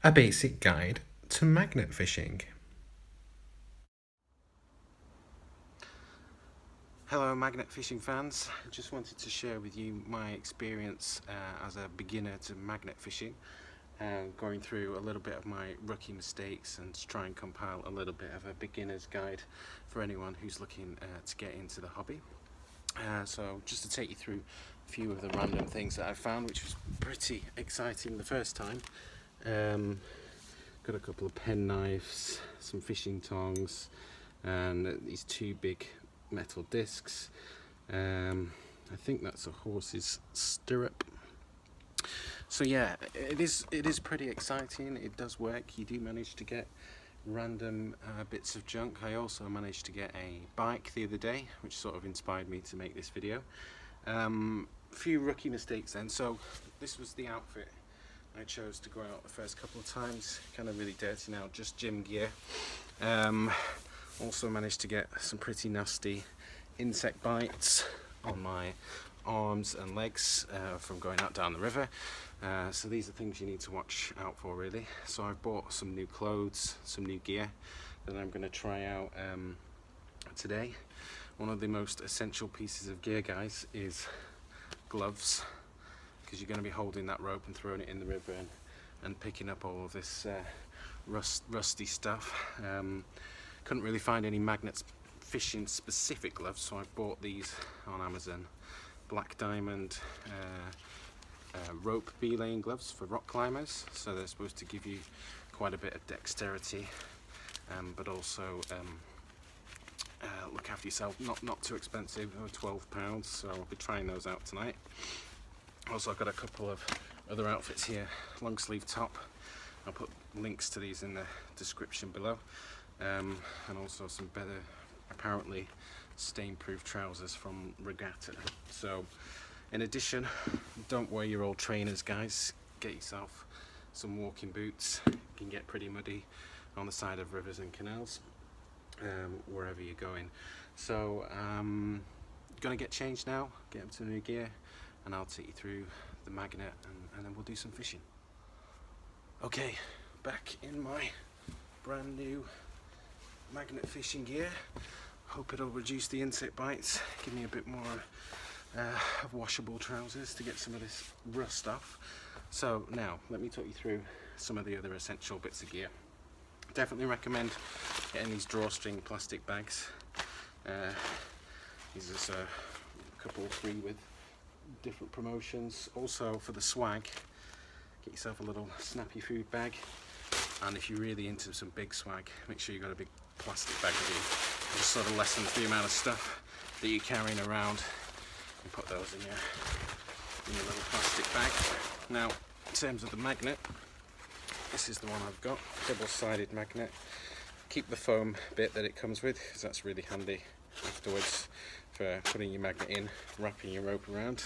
A basic guide to magnet fishing. Hello magnet fishing fans, I just wanted to share with you my experience as a beginner to magnet fishing, going through a little bit of my rookie mistakes and to try and compile a little bit of a beginner's guide for anyone who's looking to get into the hobby. So just to take you through a few of the random things that I found, which was pretty exciting the first time. Got a couple of pen knives, some fishing tongs, and these two big metal discs. I think that's a horse's stirrup. So yeah, it is pretty exciting. It does work. You do manage to get random bits of junk. I also managed to get a bike the other day, which sort of inspired me to make this video. A few rookie mistakes then. So this was the outfit I chose to go out the first couple of times. Kind of really dirty now, just gym gear. Also managed to get some pretty nasty insect bites on my arms and legs from going out down the river. So these are things you need to watch out for really. So I've bought some new clothes, some new gear that I'm going to try out today. One of the most essential pieces of gear, guys, is gloves, because you're going to be holding that rope and throwing it in the river and picking up all of this rusty stuff. Couldn't really find any magnets fishing specific gloves, so I bought these on Amazon. Black diamond rope belaying gloves for rock climbers, so they're supposed to give you quite a bit of dexterity, but also look after yourself. Not too expensive, £12, so I'll be trying those out tonight. Also I've got a couple of other outfits here. Long sleeve top, I'll put links to these in the description below. And also some better, apparently stain-proof trousers from Regatta. So in addition, don't wear your old trainers, guys. Get yourself some walking boots. You can get pretty muddy on the side of rivers and canals, wherever you're going. So gonna get changed now, get up to new gear, and I'll take you through the magnet and then we'll do some fishing. Okay, back in my brand new magnet fishing gear. Hope it'll reduce the insect bites, give me a bit more of washable trousers to get some of this rust off. So now let me talk you through some of the other essential bits of gear. Definitely recommend getting these drawstring plastic bags. These are a couple free with different promotions. Also for the swag, get yourself a little snappy food bag. And if you're really into some big swag, make sure you've got a big plastic bag with you. It just sort of lessens the amount of stuff that you're carrying around. You put those in your little plastic bag. Now, in terms of the magnet, this is the one I've got, double-sided magnet. Keep the foam bit that it comes with, because that's really handy afterwards for putting your magnet in, wrapping your rope around.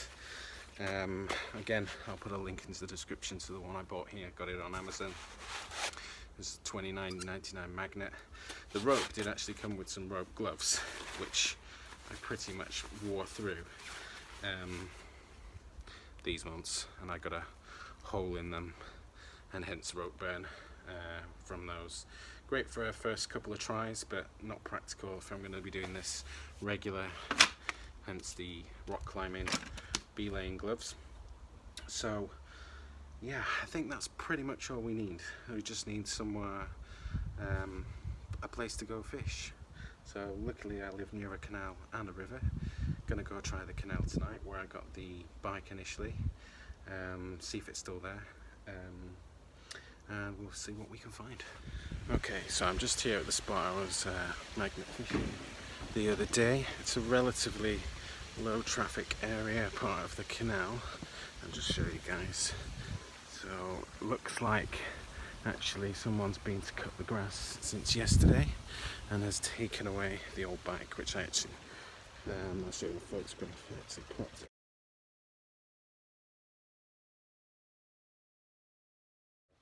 Again, I'll put a link into the description to the one I bought here. Got it on Amazon. It's a $29.99 magnet. The rope did actually come with some rope gloves, which I pretty much wore through these ones, and I got a hole in them, and hence rope burn from those. Great for our first couple of tries, but not practical if I'm going to be doing this regular, hence the rock climbing belaying gloves. So yeah, I think that's pretty much all we need. We just need somewhere, a place to go fish. So luckily I live near a canal and a river. Gonna go try the canal tonight where I got the bike initially, see if it's still there, and we'll see what we can find. Okay, so I'm just here at the spot I was magnet fishing the other day. It's a relatively low traffic area, part of the canal. I'll just show you guys. So looks like actually someone's been to cut the grass since yesterday and has taken away the old bike, which I actually, I'll show you a photograph, I actually plopped it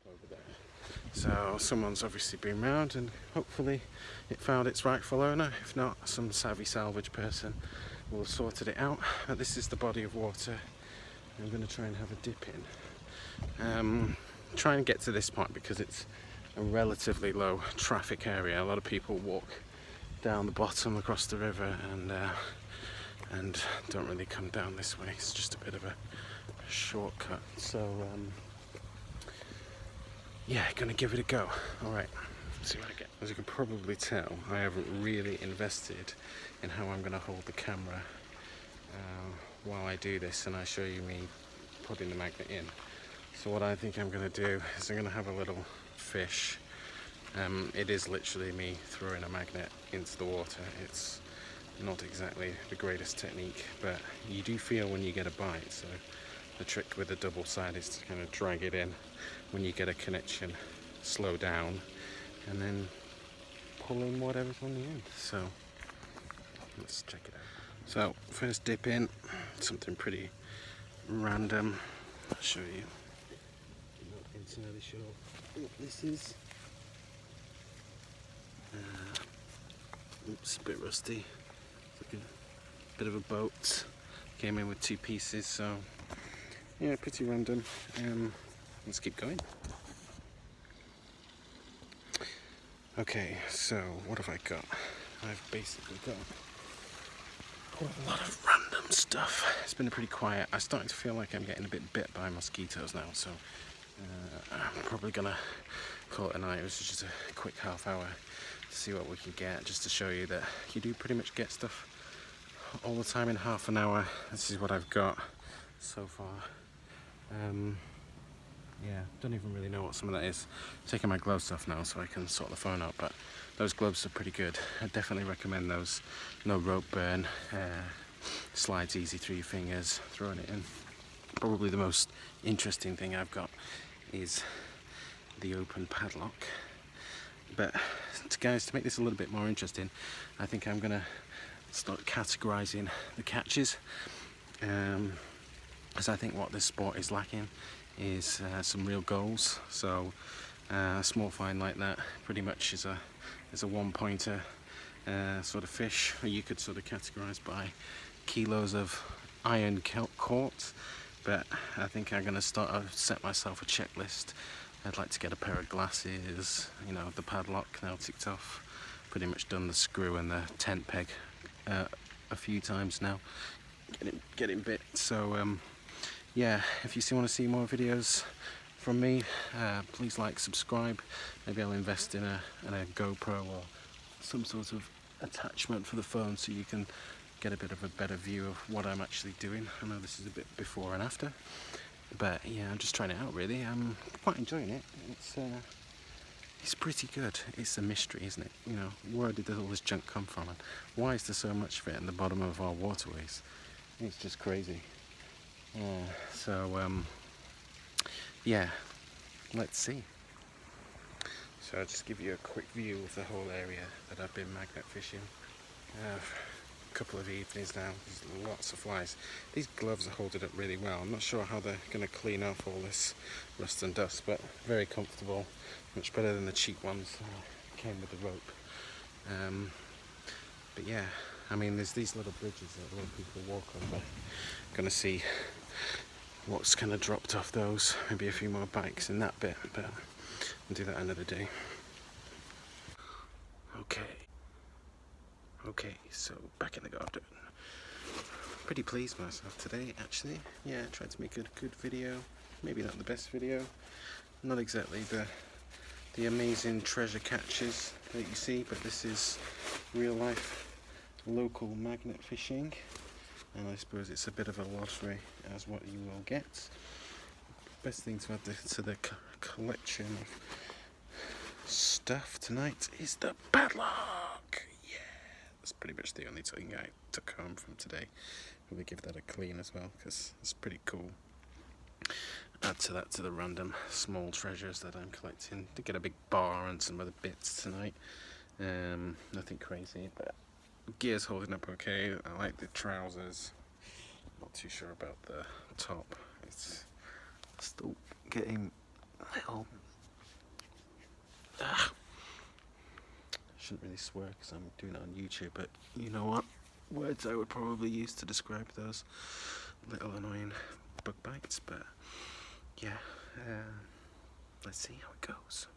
over there. So someone's obviously been round and hopefully it found its rightful owner. If not, some savvy salvage person will have sorted it out. But this is the body of water I'm going to try and have a dip in. try and get to this point because it's a relatively low traffic area. A lot of people walk down the bottom across the river and don't really come down this way. It's just a bit of a shortcut. So yeah, gonna give it a go. All right, see what I get. As you can probably tell, I haven't really invested in how I'm gonna hold the camera while I do this, and I show you me putting the magnet in. So what I think I'm gonna do is I'm gonna have a little fish. It is literally me throwing a magnet into the water. It's not exactly the greatest technique, but you do feel when you get a bite. So the trick with the double side is to kind of drag it in. When you get a connection, slow down, and then pull in whatever's on the end. So let's check it out. So first dip in, something pretty random. I'll show you. I'm not entirely sure what this is. Oops, a bit rusty. It's like a bit of a boat. Came in with 2 pieces, so yeah, pretty random. Let's keep going. Okay, so what have I got? I've basically got a lot of random stuff. It's been pretty quiet. I'm starting to feel like I'm getting a bit bit by mosquitoes now, so I'm probably gonna call it a night. It was just a quick half hour to see what we can get, just to show you that you do pretty much get stuff all the time in half an hour. This is what I've got so far. Yeah, don't even really know what some of that is. I'm taking my gloves off now so I can sort the phone out, but those gloves are pretty good. I definitely recommend those. No rope burn, slides easy through your fingers, throwing it in. Probably the most interesting thing I've got is the open padlock. But guys, to make this a little bit more interesting, I think I'm gonna start categorizing the catches, because I think what this sport is lacking is some real goals. So a small find like that pretty much is a one-pointer sort of fish, or you could sort of categorize by kilos of iron caught. But I think I'm gonna set myself a checklist. I'd like to get a pair of glasses, you know, the padlock now ticked off, pretty much done the screw and the tent peg a few times now, getting bit. So yeah, if you want to see more videos from me, please like, subscribe. Maybe I'll invest in a GoPro or some sort of attachment for the phone so you can get a bit of a better view of what I'm actually doing. I know this is a bit before and after, but yeah, I'm just trying it out really. I'm quite enjoying it. It's pretty good. It's a mystery, isn't it? You know, where did all this junk come from, and why is there so much of it in the bottom of our waterways? It's just crazy. Yeah, let's see. So I'll just give you a quick view of the whole area that I've been magnet fishing. A couple of evenings now. There's lots of flies. These gloves are holding up really well. I'm not sure how they're going to clean off all this rust and dust, but very comfortable. Much better than the cheap ones. Came with the rope. But yeah, I mean, there's these little bridges that a lot of people walk over. Gonna see what's kind of dropped off those. Maybe a few more bikes in that bit, but I'll do that another day. Okay, so back in the garden. Pretty pleased with myself today, actually. Yeah, I tried to make a good video. Maybe not the best video. Not exactly the amazing treasure catches that you see, but this is real life local magnet fishing, and I suppose it's a bit of a lottery as what you will get. Best thing to add to the collection of stuff tonight is the padlock. Yeah, that's pretty much the only thing I took home from today. Probably give that a clean as well, because it's pretty cool. Add to that to the random small treasures that I'm collecting. To get a big bar and some other bits tonight. Nothing crazy, but gear's holding up okay. I like the trousers. Not too sure about the top. It's still getting a little. Shouldn't really swear because I'm doing it on YouTube, but you know what? Words I would probably use to describe those little annoying bug bites, but yeah. Let's see how it goes.